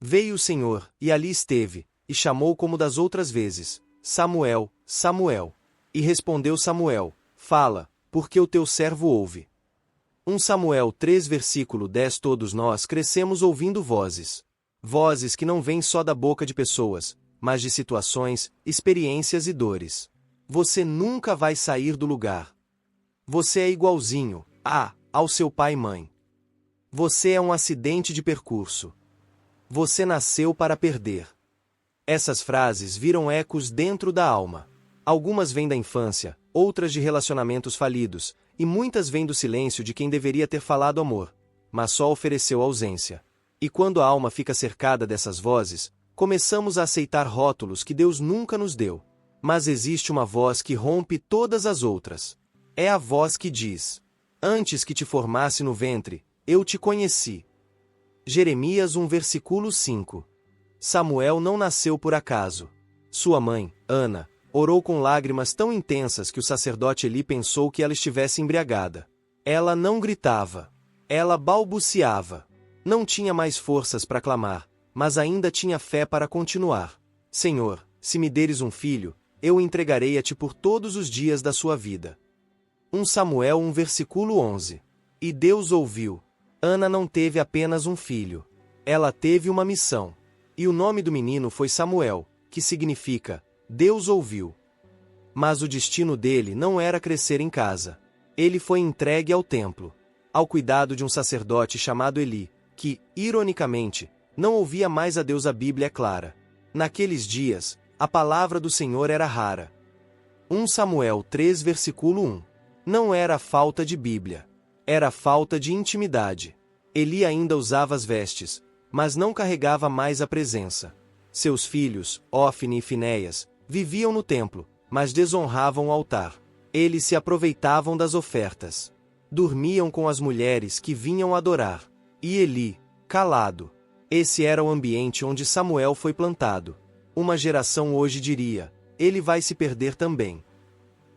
Veio o Senhor, e ali esteve, e chamou como das outras vezes: Samuel, Samuel. E respondeu Samuel: Fala, porque o teu servo ouve. 1 Samuel 3 versículo 10. Todos nós crescemos ouvindo vozes. Vozes que não vêm só da boca de pessoas, mas de situações, experiências e dores. Você nunca vai sair do lugar. Você é igualzinho ao seu pai e mãe. Você é um acidente de percurso. Você nasceu para perder. Essas frases viram ecos dentro da alma. Algumas vêm da infância, outras de relacionamentos falidos, e muitas vêm do silêncio de quem deveria ter falado amor, mas só ofereceu ausência. E quando a alma fica cercada dessas vozes, começamos a aceitar rótulos que Deus nunca nos deu. Mas existe uma voz que rompe todas as outras. É a voz que diz: Antes que te formasse no ventre, eu te conheci. Jeremias 1 versículo 5. Samuel não nasceu por acaso. Sua mãe, Ana, orou com lágrimas tão intensas que o sacerdote Eli pensou que ela estivesse embriagada. Ela não gritava. Ela balbuciava. Não tinha mais forças para clamar, mas ainda tinha fé para continuar. Senhor, se me deres um filho, eu o entregarei a ti por todos os dias da sua vida. 1 Samuel 1 versículo 11. E Deus ouviu. Ana não teve apenas um filho. Ela teve uma missão. E o nome do menino foi Samuel, que significa Deus ouviu. Mas o destino dele não era crescer em casa. Ele foi entregue ao templo, ao cuidado de um sacerdote chamado Eli, que, ironicamente, não ouvia mais a Deus. A Bíblia é clara. Naqueles dias, a palavra do Senhor era rara. 1 Samuel 3 versículo 1. Não era falta de Bíblia. Era falta de intimidade. Eli ainda usava as vestes, mas não carregava mais a presença. Seus filhos, Ofni e Finéias, viviam no templo, mas desonravam o altar. Eles se aproveitavam das ofertas. Dormiam com as mulheres que vinham adorar. E Eli, calado. Esse era o ambiente onde Samuel foi plantado. Uma geração hoje diria: ele vai se perder também.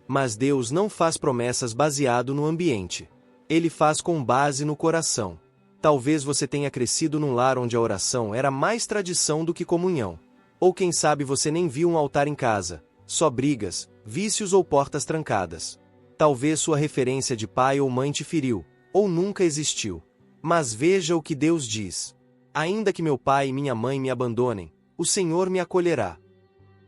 Mas Deus não faz promessas baseado no ambiente. Ele faz com base no coração. Talvez você tenha crescido num lar onde a oração era mais tradição do que comunhão. Ou quem sabe você nem viu um altar em casa, só brigas, vícios ou portas trancadas. Talvez sua referência de pai ou mãe te feriu, ou nunca existiu. Mas veja o que Deus diz: ainda que meu pai e minha mãe me abandonem, o Senhor me acolherá.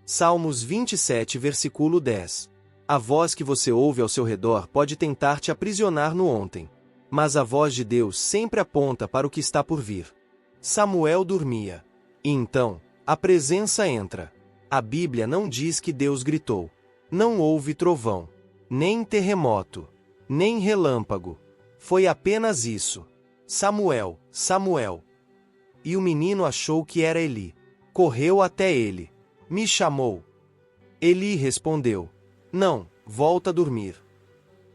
Salmos 27 versículo 10. A voz que você ouve ao seu redor pode tentar te aprisionar no ontem. Mas a voz de Deus sempre aponta para o que está por vir. Samuel dormia. E então, a presença entra. A Bíblia não diz que Deus gritou. Não houve trovão, nem terremoto, nem relâmpago. Foi apenas isso: Samuel, Samuel. E o menino achou que era Eli. Correu até ele. Me chamou. Eli respondeu: Não, volta a dormir.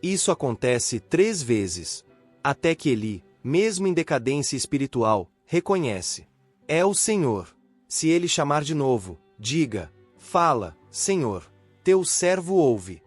Isso acontece 3 vezes. Até que Eli, mesmo em decadência espiritual, reconhece: é o Senhor. Se ele chamar de novo, diga: fala, Senhor, teu servo ouve.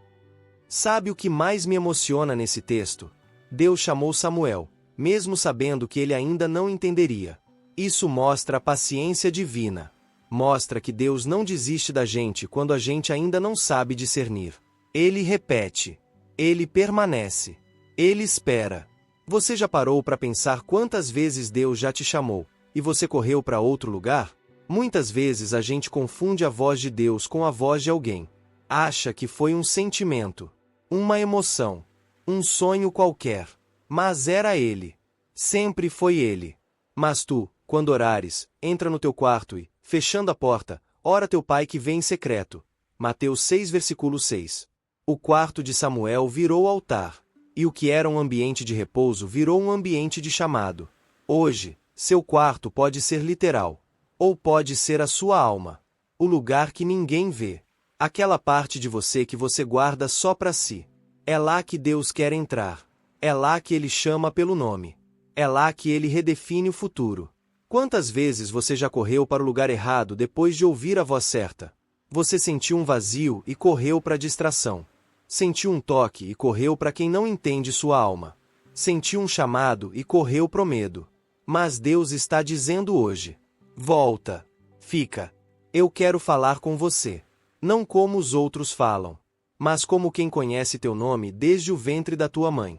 Sabe o que mais me emociona nesse texto? Deus chamou Samuel, mesmo sabendo que ele ainda não entenderia. Isso mostra a paciência divina. Mostra que Deus não desiste da gente quando a gente ainda não sabe discernir. Ele repete. Ele permanece. Ele espera. Você já parou para pensar quantas vezes Deus já te chamou, e você correu para outro lugar? Muitas vezes a gente confunde a voz de Deus com a voz de alguém. Acha que foi um sentimento, uma emoção, um sonho qualquer. Mas era Ele. Sempre foi Ele. Mas tu, quando orares, entra no teu quarto e, fechando a porta, ora teu pai que vem em secreto. Mateus 6 versículo 6. O quarto de Samuel virou altar. E o que era um ambiente de repouso virou um ambiente de chamado. Hoje, seu quarto pode ser literal. Ou pode ser a sua alma. O lugar que ninguém vê. Aquela parte de você que você guarda só para si. É lá que Deus quer entrar. É lá que Ele chama pelo nome. É lá que Ele redefine o futuro. Quantas vezes você já correu para o lugar errado depois de ouvir a voz certa? Você sentiu um vazio e correu para a distração. Sentiu um toque e correu para quem não entende sua alma. Sentiu um chamado e correu pro medo. Mas Deus está dizendo hoje: Volta. Fica. Eu quero falar com você. Não como os outros falam, mas como quem conhece teu nome desde o ventre da tua mãe.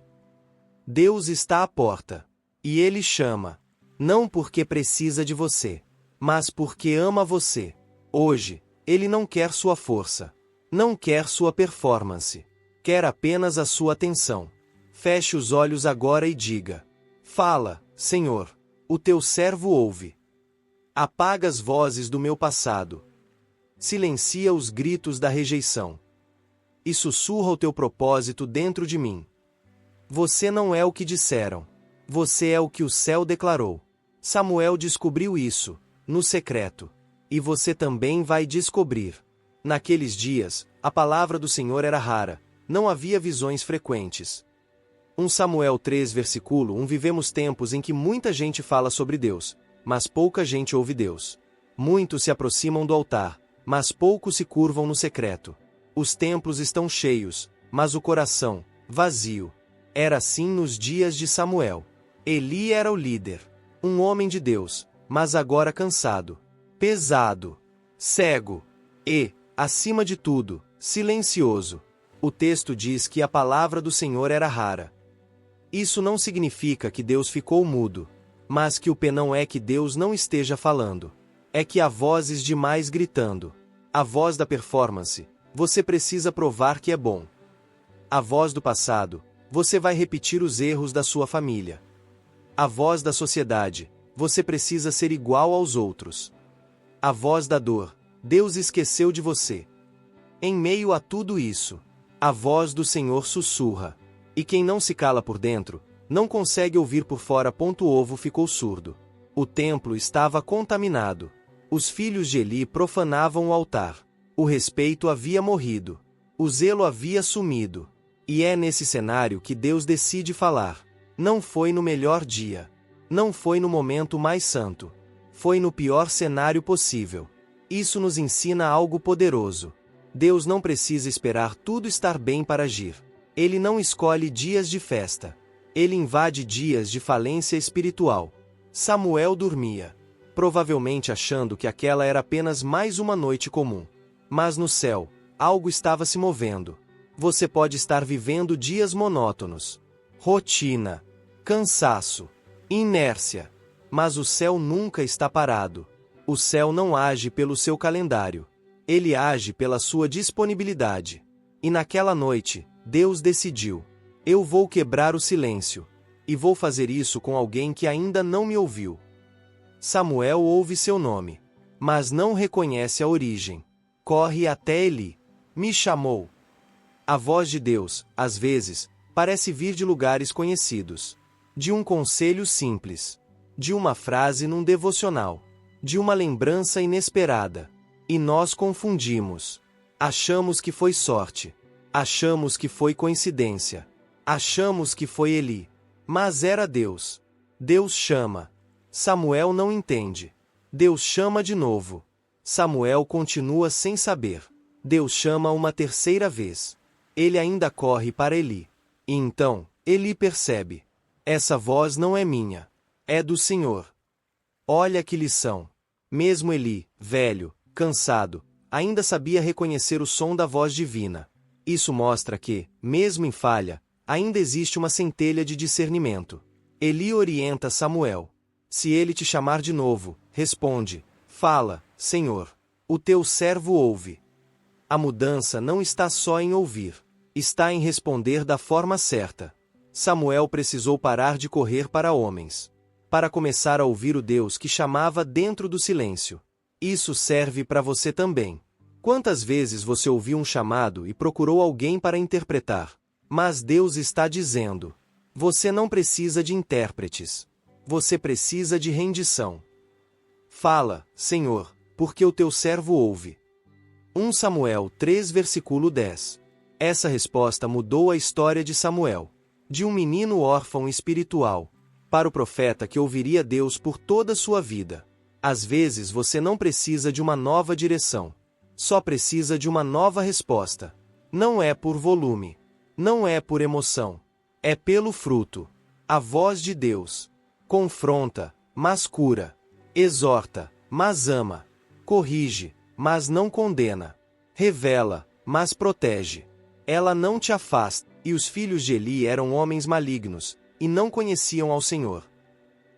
Deus está à porta. E Ele chama. Não porque precisa de você, mas porque ama você. Hoje, Ele não quer sua força. Não quer sua performance. Quer apenas a sua atenção. Feche os olhos agora e diga: fala, Senhor, o teu servo ouve. Apaga as vozes do meu passado. Silencia os gritos da rejeição. E sussurra o teu propósito dentro de mim. Você não é o que disseram. Você é o que o céu declarou. Samuel descobriu isso, no secreto. E você também vai descobrir. Naqueles dias, a palavra do Senhor era rara, não havia visões frequentes. 1 Samuel 3 versículo 1 Vivemos tempos em que muita gente fala sobre Deus, mas pouca gente ouve Deus. Muitos se aproximam do altar, mas poucos se curvam no secreto. Os templos estão cheios, mas o coração, vazio. Era assim nos dias de Samuel. Eli era o líder, um homem de Deus, mas agora cansado, pesado, cego e, acima de tudo, silencioso. O texto diz que a palavra do Senhor era rara. Isso não significa que Deus ficou mudo, mas que o P não é que Deus não esteja falando. É que há vozes demais gritando. A voz da performance, você precisa provar que é bom. A voz do passado, você vai repetir os erros da sua família. A voz da sociedade, você precisa ser igual aos outros. A voz da dor, Deus esqueceu de você. Em meio a tudo isso, a voz do Senhor sussurra. E quem não se cala por dentro, não consegue ouvir por fora. O ovo ficou surdo. O templo estava contaminado. Os filhos de Eli profanavam o altar. O respeito havia morrido. O zelo havia sumido. E é nesse cenário que Deus decide falar. Não foi no melhor dia. Não foi no momento mais santo. Foi no pior cenário possível. Isso nos ensina algo poderoso. Deus não precisa esperar tudo estar bem para agir. Ele não escolhe dias de festa. Ele invade dias de falência espiritual. Samuel dormia, provavelmente achando que aquela era apenas mais uma noite comum. Mas no céu, algo estava se movendo. Você pode estar vivendo dias monótonos. Rotina, cansaço, inércia. Mas o céu nunca está parado. O céu não age pelo seu calendário. Ele age pela sua disponibilidade. E naquela noite, Deus decidiu: eu vou quebrar o silêncio. E vou fazer isso com alguém que ainda não me ouviu. Samuel ouve seu nome, mas não reconhece a origem. Corre até Eli. Me chamou. A voz de Deus, às vezes, parece vir de lugares conhecidos. De um conselho simples. De uma frase num devocional. De uma lembrança inesperada. E nós confundimos. Achamos que foi sorte. Achamos que foi coincidência. Achamos que foi Eli. Mas era Deus. Deus chama. Samuel não entende. Deus chama de novo. Samuel continua sem saber. Deus chama uma terceira vez. Ele ainda corre para Eli. E então, Eli percebe. Essa voz não é minha. É do Senhor. Olha que lição. Mesmo Eli, velho, cansado, ainda sabia reconhecer o som da voz divina. Isso mostra que, mesmo em falha, ainda existe uma centelha de discernimento. Eli orienta Samuel. Se ele te chamar de novo, responde: fala, Senhor. O teu servo ouve. A mudança não está só em ouvir. Está em responder da forma certa. Samuel precisou parar de correr para homens, para começar a ouvir o Deus que chamava dentro do silêncio. Isso serve para você também. Quantas vezes você ouviu um chamado e procurou alguém para interpretar? Mas Deus está dizendo: você não precisa de intérpretes. Você precisa de rendição. Fala, Senhor, porque o teu servo ouve. 1 Samuel 3 versículo 10. Essa resposta mudou a história de Samuel. De um menino órfão espiritual, para o profeta que ouviria Deus por toda a sua vida. Às vezes você não precisa de uma nova direção. Só precisa de uma nova resposta. Não é por volume. Não é por emoção. É pelo fruto. A voz de Deus confronta, mas cura. Exorta, mas ama. Corrige, mas não condena. Revela, mas protege. Ela não te afasta. E os filhos de Eli eram homens malignos, e não conheciam ao Senhor.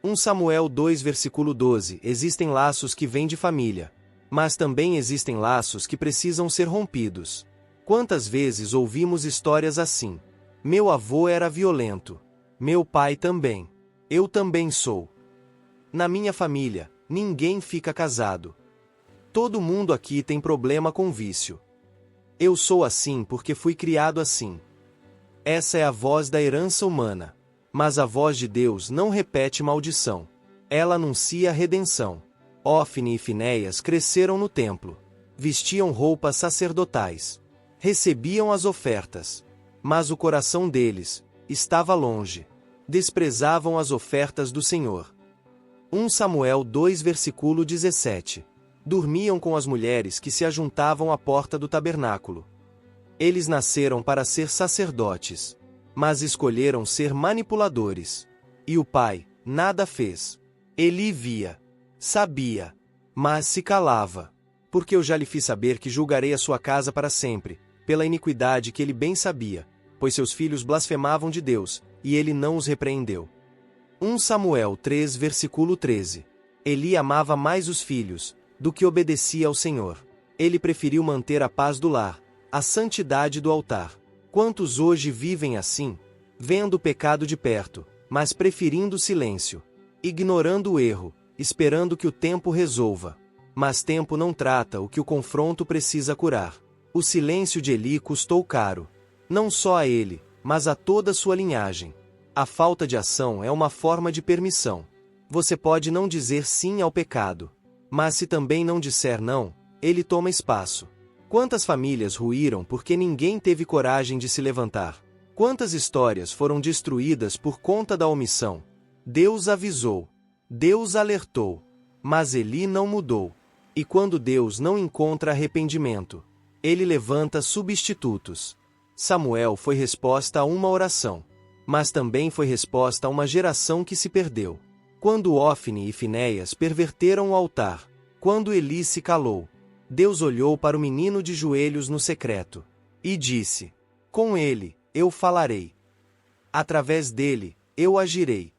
1 Samuel 2 versículo 12. Existem laços que vêm de família, mas também existem laços que precisam ser rompidos. Quantas vezes ouvimos histórias assim? Meu avô era violento. Meu pai também. Eu também sou. Na minha família, ninguém fica casado. Todo mundo aqui tem problema com vício. Eu sou assim porque fui criado assim. Essa é a voz da herança humana. Mas a voz de Deus não repete maldição. Ela anuncia a redenção. Ofni e Finéias cresceram no templo. Vestiam roupas sacerdotais. Recebiam as ofertas. Mas o coração deles estava longe. Desprezavam as ofertas do Senhor. 1 Samuel 2 versículo 17. Dormiam com as mulheres que se ajuntavam à porta do tabernáculo. Eles nasceram para ser sacerdotes, mas escolheram ser manipuladores. E o pai nada fez. Eli via, sabia, mas se calava. Porque eu já lhe fiz saber que julgarei a sua casa para sempre, pela iniquidade que ele bem sabia, pois seus filhos blasfemavam de Deus, e ele não os repreendeu. 1 Samuel 3 versículo 13. Eli amava mais os filhos do que obedecia ao Senhor. Ele preferiu manter a paz do lar, a santidade do altar. Quantos hoje vivem assim, vendo o pecado de perto, mas preferindo o silêncio, ignorando o erro, esperando que o tempo resolva. Mas tempo não trata o que o confronto precisa curar. O silêncio de Eli custou caro, não só a ele, mas a toda sua linhagem. A falta de ação é uma forma de permissão. Você pode não dizer sim ao pecado, mas se também não disser não, ele toma espaço. Quantas famílias ruíram porque ninguém teve coragem de se levantar? Quantas histórias foram destruídas por conta da omissão? Deus avisou. Deus alertou. Mas Eli não mudou. E quando Deus não encontra arrependimento, ele levanta substitutos. Samuel foi resposta a uma oração, mas também foi resposta a uma geração que se perdeu. Quando Ofni e Finéias perverteram o altar, quando Eli se calou, Deus olhou para o menino de joelhos no secreto e disse: com ele, eu falarei. Através dele, eu agirei.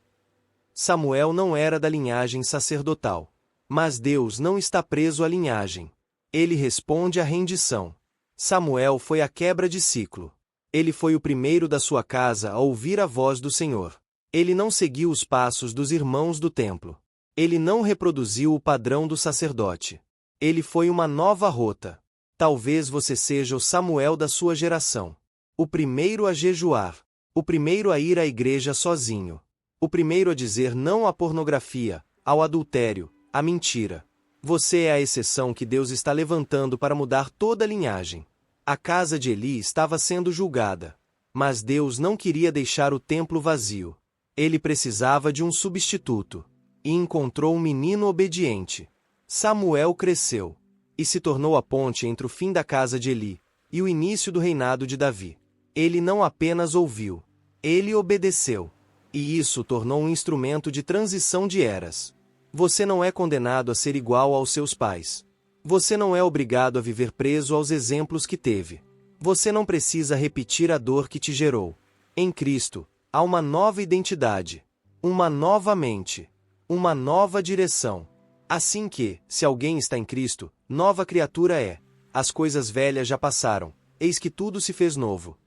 Samuel não era da linhagem sacerdotal, mas Deus não está preso à linhagem. Ele responde à rendição. Samuel foi a quebra de ciclo. Ele foi o primeiro da sua casa a ouvir a voz do Senhor. Ele não seguiu os passos dos irmãos do templo. Ele não reproduziu o padrão do sacerdote. Ele foi uma nova rota. Talvez você seja o Samuel da sua geração. O primeiro a jejuar. O primeiro a ir à igreja sozinho. O primeiro a dizer não à pornografia, ao adultério, à mentira. Você é a exceção que Deus está levantando para mudar toda a linhagem. A casa de Eli estava sendo julgada. Mas Deus não queria deixar o templo vazio. Ele precisava de um substituto. E encontrou um menino obediente. Samuel cresceu e se tornou a ponte entre o fim da casa de Eli e o início do reinado de Davi. Ele não apenas ouviu, ele obedeceu. E isso o tornou um instrumento de transição de eras. Você não é condenado a ser igual aos seus pais. Você não é obrigado a viver preso aos exemplos que teve. Você não precisa repetir a dor que te gerou. Em Cristo, há uma nova identidade, uma nova mente, uma nova direção. Assim que, se alguém está em Cristo, nova criatura é. As coisas velhas já passaram, eis que tudo se fez novo.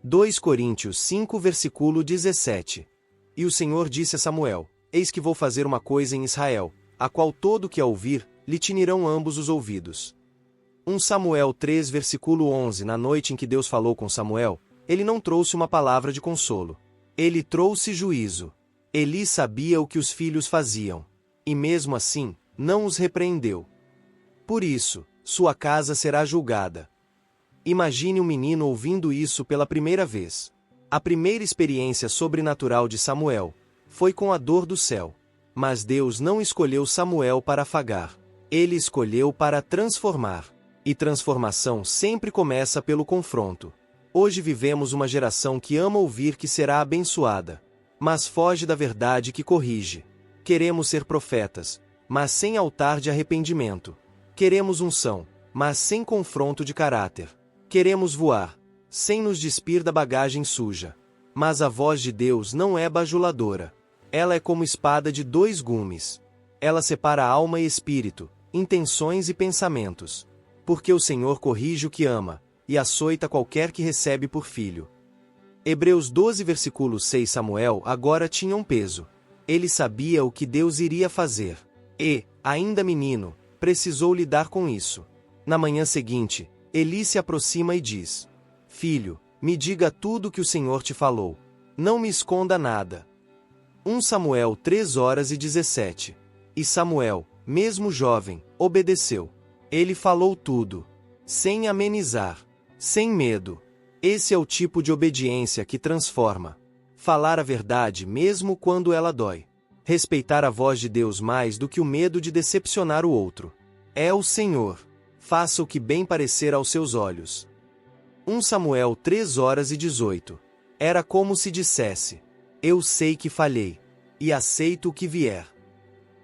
2 Coríntios 5 versículo 17. E o Senhor disse a Samuel: eis que vou fazer uma coisa em Israel, a qual todo o que a ouvir, lhe tinirão ambos os ouvidos. 1 Samuel 3 versículo 11. Na noite em que Deus falou com Samuel, ele não trouxe uma palavra de consolo. Ele trouxe juízo. Eli sabia o que os filhos faziam. E mesmo assim, não os repreendeu. Por isso, sua casa será julgada. Imagine um menino ouvindo isso pela primeira vez. A primeira experiência sobrenatural de Samuel foi com a dor do céu. Mas Deus não escolheu Samuel para afagar. Ele escolheu para transformar. E transformação sempre começa pelo confronto. Hoje vivemos uma geração que ama ouvir que será abençoada, mas foge da verdade que corrige. Queremos ser profetas, mas sem altar de arrependimento. Queremos unção, mas sem confronto de caráter. Queremos voar, sem nos despir da bagagem suja. Mas a voz de Deus não é bajuladora. Ela é como espada de dois gumes. Ela separa alma e espírito, intenções e pensamentos. Porque o Senhor corrige o que ama, e açoita qualquer que recebe por filho. Hebreus 12 versículo 6. Samuel agora tinha um peso. Ele sabia o que Deus iria fazer. E, ainda menino, precisou lidar com isso. Na manhã seguinte, Eli se aproxima e diz: Filho, me diga tudo o que o Senhor te falou. Não me esconda nada. 1 Samuel 3:17. E Samuel, mesmo jovem, obedeceu. Ele falou tudo, sem amenizar, sem medo. Esse é o tipo de obediência que transforma. Falar a verdade mesmo quando ela dói. Respeitar a voz de Deus mais do que o medo de decepcionar o outro. É o Senhor. Faça o que bem parecer aos seus olhos. 1 Samuel 3:18. Era como se dissesse: Eu sei que falhei, e aceito o que vier.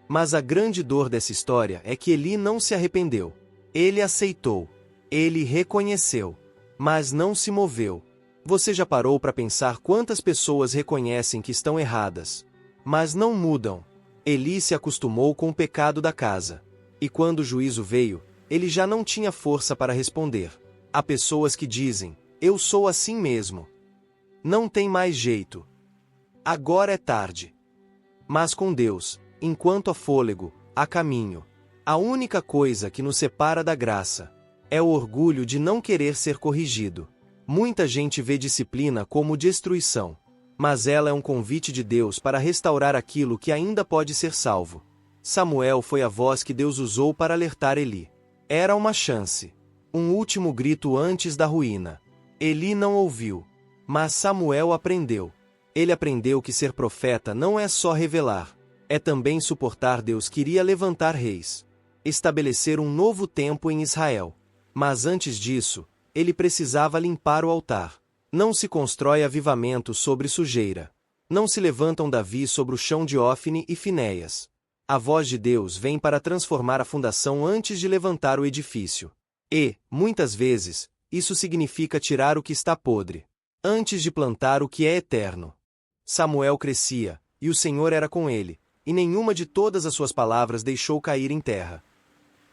Mas a grande dor dessa história é que Eli não se arrependeu. Ele aceitou. Ele reconheceu. Mas não se moveu. Você já parou para pensar quantas pessoas reconhecem que estão erradas, mas não mudam? Eli se acostumou com o pecado da casa. E quando o juízo veio, ele já não tinha força para responder. Há pessoas que dizem: Eu sou assim mesmo. Não tem mais jeito. Agora é tarde. Mas com Deus, enquanto há fôlego, há caminho. A única coisa que nos separa da graça é o orgulho de não querer ser corrigido. Muita gente vê disciplina como destruição, mas ela é um convite de Deus para restaurar aquilo que ainda pode ser salvo. Samuel foi a voz que Deus usou para alertar Eli. Era uma chance. Um último grito antes da ruína. Eli não ouviu, mas Samuel aprendeu. Ele aprendeu que ser profeta não é só revelar, é também suportar. Deus queria levantar reis, estabelecer um novo tempo em Israel. Mas antes disso, ele precisava limpar o altar. Não se constrói avivamento sobre sujeira. Não se levantam Davi sobre o chão de Ofne e Finéias. A voz de Deus vem para transformar a fundação antes de levantar o edifício. E, muitas vezes, isso significa tirar o que está podre, antes de plantar o que é eterno. Samuel crescia, e o Senhor era com ele, e nenhuma de todas as suas palavras deixou cair em terra.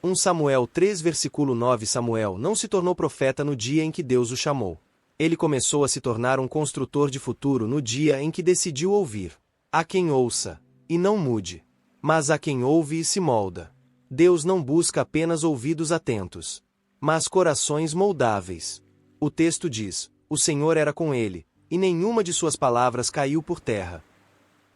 1 Samuel 3 versículo 9. Samuel não se tornou profeta no dia em que Deus o chamou. Ele começou a se tornar um construtor de futuro no dia em que decidiu ouvir. Há quem ouça, e não mude. Mas há quem ouve e se molda. Deus não busca apenas ouvidos atentos, mas corações moldáveis. O texto diz: o Senhor era com ele, e nenhuma de suas palavras caiu por terra.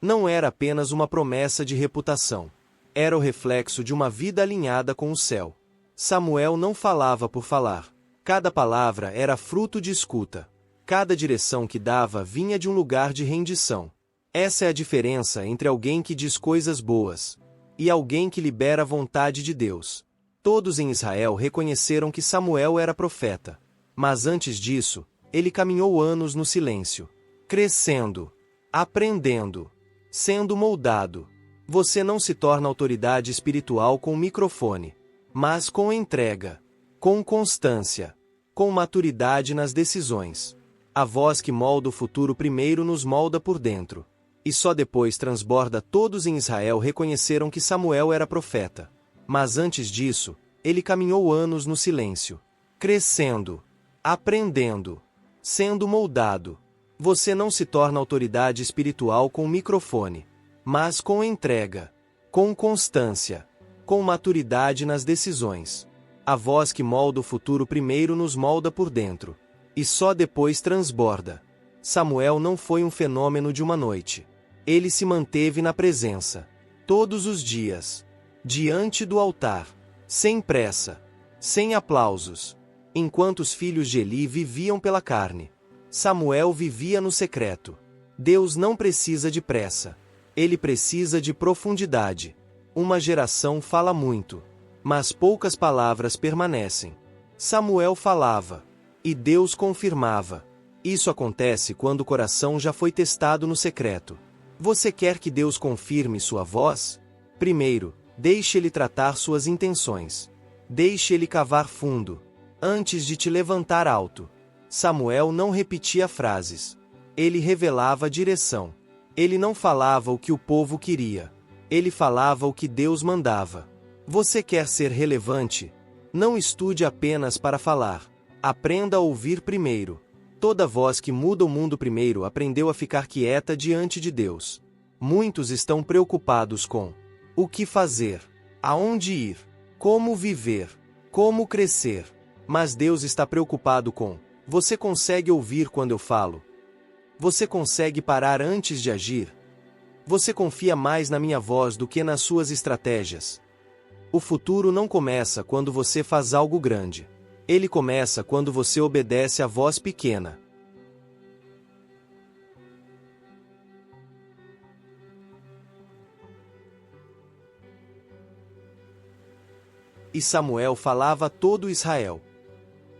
Não era apenas uma promessa de reputação. Era o reflexo de uma vida alinhada com o céu. Samuel não falava por falar. Cada palavra era fruto de escuta. Cada direção que dava vinha de um lugar de rendição. Essa é a diferença entre alguém que diz coisas boas e alguém que libera a vontade de Deus. Todos em Israel reconheceram que Samuel era profeta. Mas antes disso, ele caminhou anos no silêncio, crescendo, aprendendo, sendo moldado. Você não se torna autoridade espiritual com microfone, mas com entrega, com constância, com maturidade nas decisões. A voz que molda o futuro primeiro nos molda por dentro, e só depois transborda. Todos em Israel reconheceram que Samuel era profeta. Mas antes disso, ele caminhou anos no silêncio, crescendo, aprendendo, sendo moldado. Você não se torna autoridade espiritual com microfone, mas com entrega, com constância, com maturidade nas decisões. A voz que molda o futuro primeiro nos molda por dentro, e só depois transborda. Samuel não foi um fenômeno de uma noite. Ele se manteve na presença, todos os dias, diante do altar, sem pressa, sem aplausos. Enquanto os filhos de Eli viviam pela carne, Samuel vivia no secreto. Deus não precisa de pressa. Ele precisa de profundidade. Uma geração fala muito, mas poucas palavras permanecem. Samuel falava, e Deus confirmava. Isso acontece quando o coração já foi testado no secreto. Você quer que Deus confirme sua voz? Primeiro, Deixe ele tratar suas intenções. Deixe ele cavar fundo, antes de te levantar alto. Samuel não repetia frases. Ele revelava a direção. Ele não falava o que o povo queria. Ele falava o que Deus mandava. Você quer ser relevante? Não estude apenas para falar. Aprenda a ouvir primeiro. Toda voz que muda o mundo primeiro aprendeu a ficar quieta diante de Deus. Muitos estão preocupados com o que fazer, aonde ir, como viver, como crescer. Mas Deus está preocupado com: você consegue ouvir quando eu falo? Você consegue parar antes de agir? Você confia mais na minha voz do que nas suas estratégias? O futuro não começa quando você faz algo grande. Ele começa quando você obedece à voz pequena. E Samuel falava a todo Israel.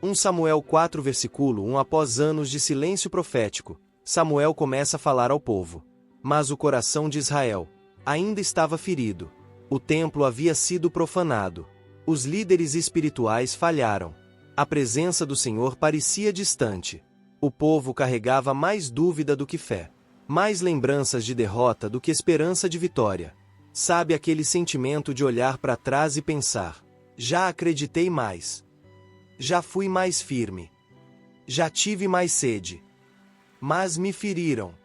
1 Samuel 4 versículo 1. Após anos de silêncio profético, Samuel começa a falar ao povo. Mas o coração de Israel ainda estava ferido. O templo havia sido profanado. Os líderes espirituais falharam. A presença do Senhor parecia distante. O povo carregava mais dúvida do que fé, mais lembranças de derrota do que esperança de vitória. Sabe aquele sentimento de olhar para trás e pensar: já acreditei mais. Já fui mais firme. Já tive mais sede. Mas me feriram.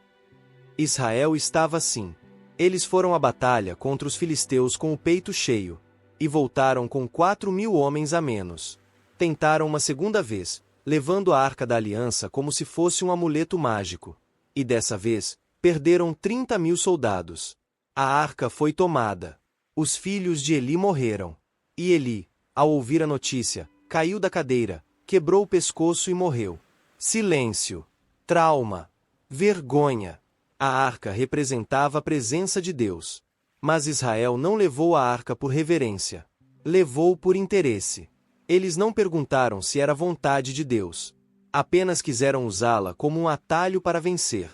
Israel estava assim. Eles foram à batalha contra os filisteus com o peito cheio, e voltaram com 4.000 homens a menos. Tentaram uma segunda vez, levando a Arca da Aliança como se fosse um amuleto mágico. E dessa vez, perderam 30.000 soldados. A arca foi tomada. Os filhos de Eli morreram. E Eli, ao ouvir a notícia, caiu da cadeira, quebrou o pescoço e morreu. Silêncio. Trauma. Vergonha. A arca representava a presença de Deus. Mas Israel não levou a arca por reverência. Levou por interesse. Eles não perguntaram se era vontade de Deus. Apenas quiseram usá-la como um atalho para vencer.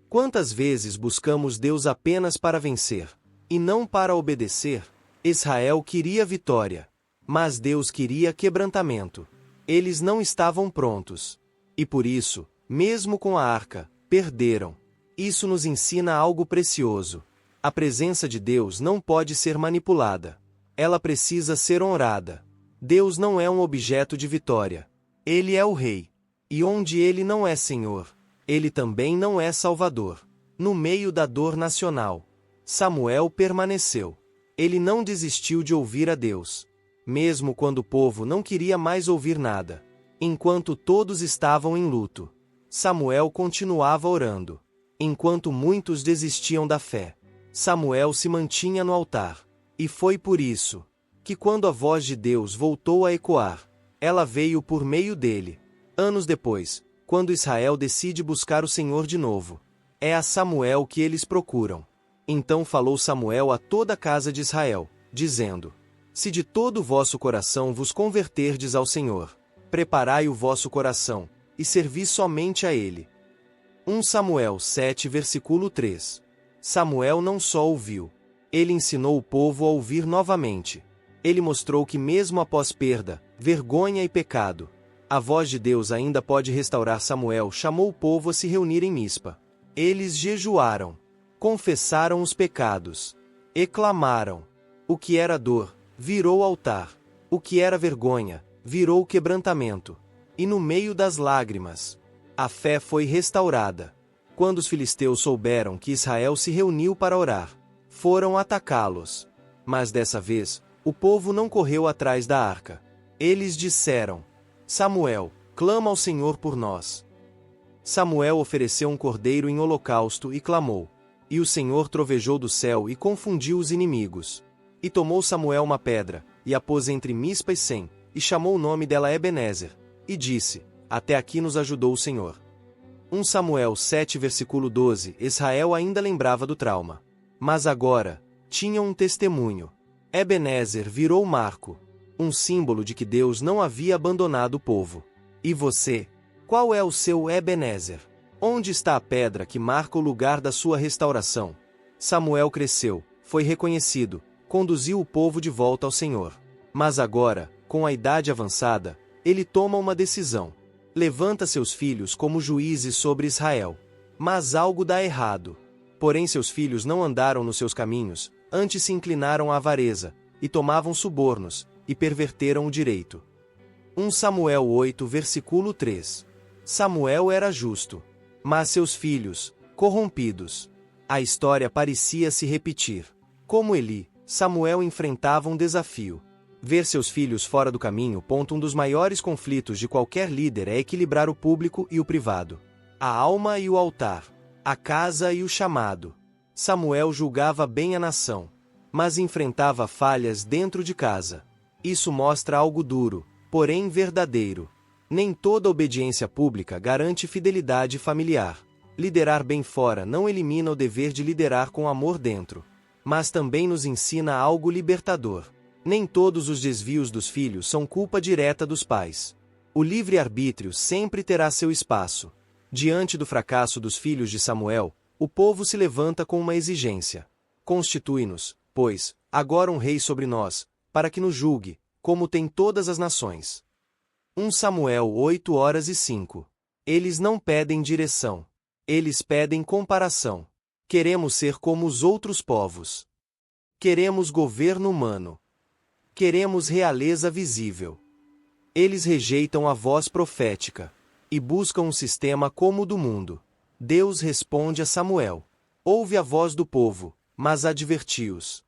Quantas vezes buscamos Deus apenas para vencer, e não para obedecer? Israel queria vitória, mas Deus queria quebrantamento. Eles não estavam prontos. E por isso, mesmo com a arca, perderam. Isso nos ensina algo precioso. A presença de Deus não pode ser manipulada. Ela precisa ser honrada. Deus não é um objeto de vitória. Ele é o Rei. E onde Ele não é Senhor, Ele também não é Salvador. No meio da dor nacional, Samuel permaneceu. Ele não desistiu de ouvir a Deus, mesmo quando o povo não queria mais ouvir nada. Enquanto todos estavam em luto, Samuel continuava orando. Enquanto muitos desistiam da fé, Samuel se mantinha no altar. E foi por isso que, quando a voz de Deus voltou a ecoar, ela veio por meio dele. Anos depois, quando Israel decide buscar o Senhor de novo, é a Samuel que eles procuram. Então falou Samuel a toda a casa de Israel, dizendo: se de todo o vosso coração vos converterdes ao Senhor, preparai o vosso coração, e servi somente a Ele. 1 Samuel 7 versículo 3. Samuel não só ouviu, ele ensinou o povo a ouvir novamente. Ele mostrou que mesmo após perda, vergonha e pecado, a voz de Deus ainda pode restaurar. Samuel chamou o povo a se reunir em Mispa. Eles jejuaram, confessaram os pecados, e clamaram. O que era dor, virou altar. O que era vergonha, virou quebrantamento. E no meio das lágrimas, a fé foi restaurada. Quando os filisteus souberam que Israel se reuniu para orar, foram atacá-los. Mas dessa vez, o povo não correu atrás da arca. Eles disseram: Samuel, clama ao Senhor por nós. Samuel ofereceu um cordeiro em holocausto e clamou. E o Senhor trovejou do céu e confundiu os inimigos. E tomou Samuel uma pedra, e a pôs entre Mispa e Sem, e chamou o nome dela Ebenezer, e disse: até aqui nos ajudou o Senhor. 1 Samuel 7 versículo 12. Israel ainda lembrava do trauma. Mas agora, tinha um testemunho. Ebenezer virou marco, um símbolo de que Deus não havia abandonado o povo. E você? Qual é o seu Ebenezer? Onde está a pedra que marca o lugar da sua restauração? Samuel cresceu, foi reconhecido, conduziu o povo de volta ao Senhor. Mas agora, com a idade avançada, ele toma uma decisão. Levanta seus filhos como juízes sobre Israel. Mas algo dá errado. Porém seus filhos não andaram nos seus caminhos, antes se inclinaram à avareza, e tomavam subornos, e perverteram o direito. 1 Samuel 8 versículo 3. Samuel era justo, mas seus filhos, corrompidos. A história parecia se repetir. Como Eli, Samuel enfrentava um desafio. Ver seus filhos fora do caminho. Um dos maiores conflitos de qualquer líder é equilibrar o público e o privado. A alma e o altar. A casa e o chamado. Samuel julgava bem a nação, mas enfrentava falhas dentro de casa. Isso mostra algo duro, porém verdadeiro. Nem toda obediência pública garante fidelidade familiar. Liderar bem fora não elimina o dever de liderar com amor dentro, mas também nos ensina algo libertador. Nem todos os desvios dos filhos são culpa direta dos pais. O livre-arbítrio sempre terá seu espaço. Diante do fracasso dos filhos de Samuel, o povo se levanta com uma exigência. Constitui-nos, pois, agora um rei sobre nós, para que nos julgue, como tem todas as nações. 1 Samuel 8:05. Eles não pedem direção. Eles pedem comparação. Queremos ser como os outros povos. Queremos governo humano. Queremos realeza visível. Eles rejeitam a voz profética e buscam um sistema como o do mundo. Deus responde a Samuel. Ouve a voz do povo, mas adverti-os.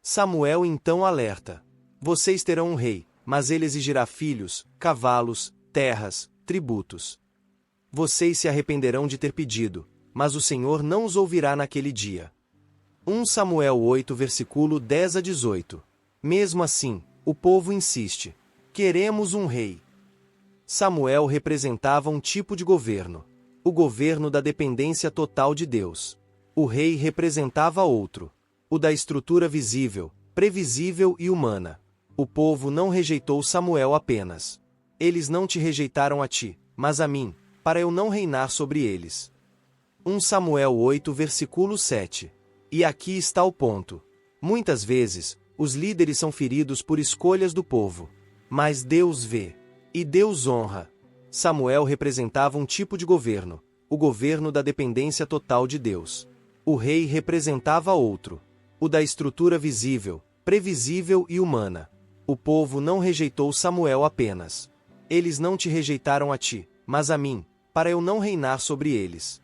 Samuel então alerta. Vocês terão um rei, mas ele exigirá filhos, cavalos, terras, tributos. Vocês se arrependerão de ter pedido, mas o Senhor não os ouvirá naquele dia. 1 Samuel 8 versículo 10-18. Mesmo assim, o povo insiste. Queremos um rei. Samuel representava um tipo de governo. O governo da dependência total de Deus. O rei representava outro. O da estrutura visível, previsível e humana. O povo não rejeitou Samuel apenas. Eles não te rejeitaram a ti, mas a mim, para eu não reinar sobre eles. 1 Samuel 8 versículo 7. E aqui está o ponto. Muitas vezes, os líderes são feridos por escolhas do povo. Mas Deus vê. E Deus honra. Samuel representava um tipo de governo, o governo da dependência total de Deus. O rei representava outro, o da estrutura visível, previsível e humana. O povo não rejeitou Samuel apenas. Eles não te rejeitaram a ti, mas a mim, para eu não reinar sobre eles.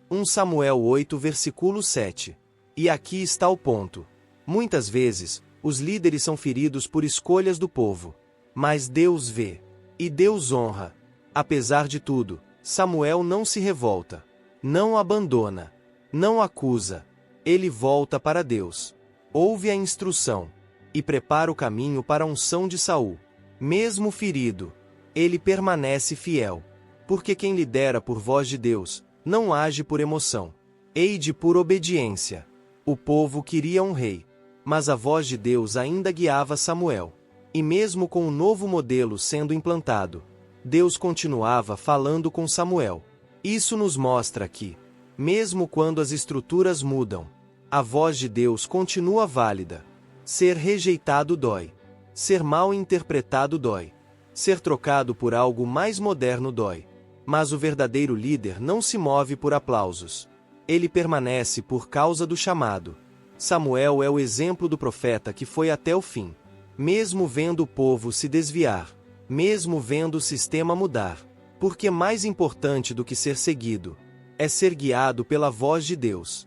1 Samuel 8 versículo 7. E aqui está o ponto. Muitas vezes, os líderes são feridos por escolhas do povo. Mas Deus vê. E Deus honra. Apesar de tudo, Samuel não se revolta. Não abandona. Não acusa. Ele volta para Deus. Ouve a instrução. E prepara o caminho para a unção de Saul. Mesmo ferido, ele permanece fiel. Porque quem lidera por voz de Deus, não age por emoção. Age por obediência. O povo queria um rei. Mas a voz de Deus ainda guiava Samuel. E mesmo com o novo modelo sendo implantado, Deus continuava falando com Samuel. Isso nos mostra que, mesmo quando as estruturas mudam, a voz de Deus continua válida. Ser rejeitado dói. Ser mal interpretado dói. Ser trocado por algo mais moderno dói. Mas o verdadeiro líder não se move por aplausos. Ele permanece por causa do chamado. Samuel é o exemplo do profeta que foi até o fim. Mesmo vendo o povo se desviar, mesmo vendo o sistema mudar, porque mais importante do que ser seguido é ser guiado pela voz de Deus.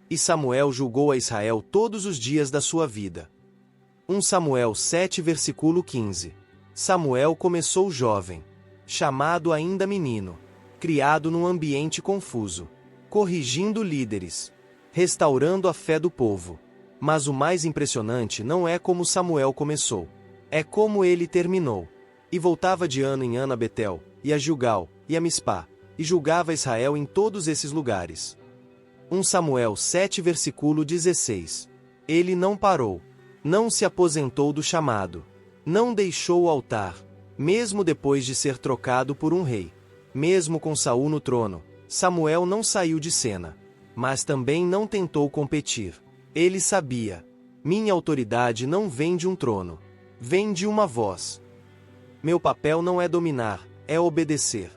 E Samuel julgou a Israel todos os dias da sua vida. 1 Samuel 7 versículo 15. Samuel começou jovem, chamado ainda menino, criado num ambiente confuso, corrigindo líderes, restaurando a fé do povo. Mas o mais impressionante não é como Samuel começou, é como ele terminou. E voltava de ano em ano a Betel, e a Gilgal, e a Mispá, e julgava Israel em todos esses lugares. 1 Samuel 7 versículo 16. Ele não parou, não se aposentou do chamado, não deixou o altar, mesmo depois de ser trocado por um rei. Mesmo com Saul no trono, Samuel não saiu de cena, mas também não tentou competir. Ele sabia, Minha autoridade não vem de um trono. Vem de uma voz. Meu papel não é dominar, é obedecer.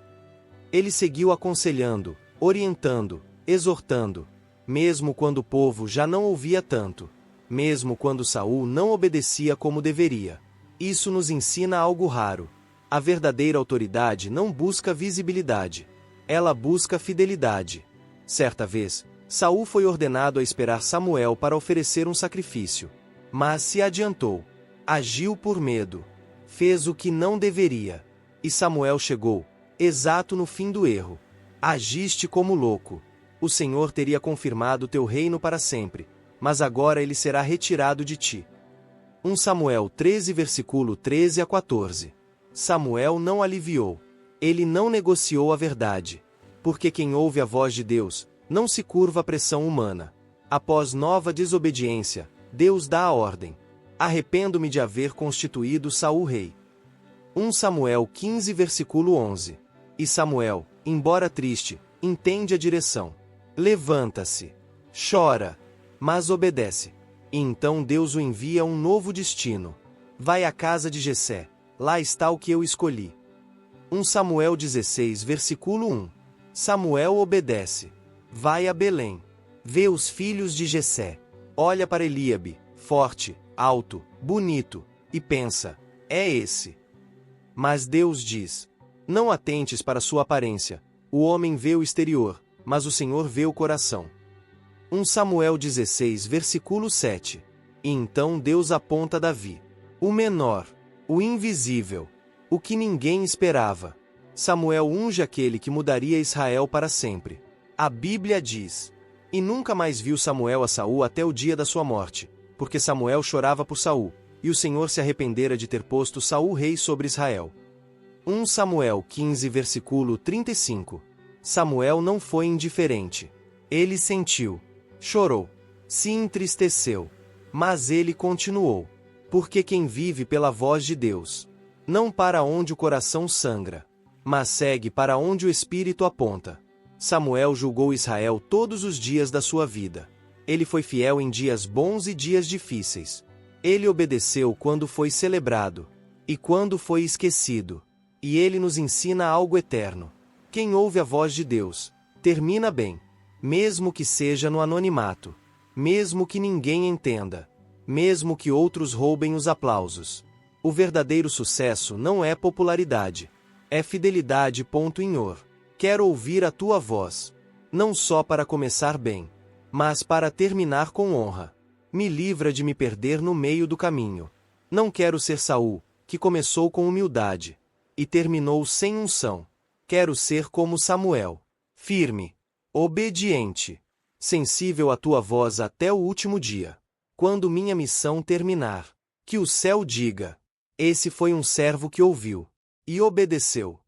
Ele seguiu aconselhando, orientando, exortando, mesmo quando o povo já não ouvia tanto, mesmo quando Saul não obedecia como deveria. Isso nos ensina algo raro. A verdadeira autoridade não busca visibilidade. Ela busca fidelidade. Certa vez, Saul foi ordenado a esperar Samuel para oferecer um sacrifício. Mas se adiantou. Agiu por medo. Fez o que não deveria. E Samuel chegou, exato no fim do erro. Agiste como louco. O Senhor teria confirmado teu reino para sempre, mas agora ele será retirado de ti. 1 Samuel 13 versículo 13 a 14. Samuel não aliviou. Ele não negociou a verdade. Porque quem ouve a voz de Deus, não se curva à pressão humana. Após nova desobediência, Deus dá a ordem. Arrependo-me de haver constituído Saul rei. 1 Samuel 15 versículo 11. E Samuel, embora triste, entende a direção. Levanta-se. Chora. Mas obedece. E então Deus o envia a um novo destino. Vai à casa de Jessé. Lá está o que eu escolhi. 1 Samuel 16 versículo 1. Samuel obedece. Vai a Belém. Vê os filhos de Jessé. Olha para Eliabe, forte, alto, bonito, e pensa, é esse. Mas Deus diz, não atentes para sua aparência, o homem vê o exterior, mas o Senhor vê o coração. 1 Samuel 16 versículo 7. E então Deus aponta Davi, o menor, o invisível, o que ninguém esperava. Samuel unge aquele que mudaria Israel para sempre. A Bíblia diz, e nunca mais viu Samuel a Saul até o dia da sua morte, porque Samuel chorava por Saul, e o Senhor se arrependera de ter posto Saul rei sobre Israel. 1 Samuel 15 versículo 35. Samuel não foi indiferente. Ele sentiu, chorou, se entristeceu, mas ele continuou. Porque quem vive pela voz de Deus, não para onde o coração sangra, mas segue para onde o Espírito aponta. Samuel julgou Israel todos os dias da sua vida. Ele foi fiel em dias bons e dias difíceis. Ele obedeceu quando foi celebrado, e quando foi esquecido. E ele nos ensina algo eterno. Quem ouve a voz de Deus, termina bem, mesmo que seja no anonimato, mesmo que ninguém entenda, mesmo que outros roubem os aplausos. O verdadeiro sucesso não é popularidade, é fidelidade. Inor. Quero ouvir a tua voz, não só para começar bem, mas para terminar com honra. Me livra de me perder no meio do caminho. Não quero ser Saul, que começou com humildade e terminou sem unção. Quero ser como Samuel, firme, obediente, sensível à tua voz até o último dia. Quando minha missão terminar, que o céu diga: esse foi um servo que ouviu e obedeceu.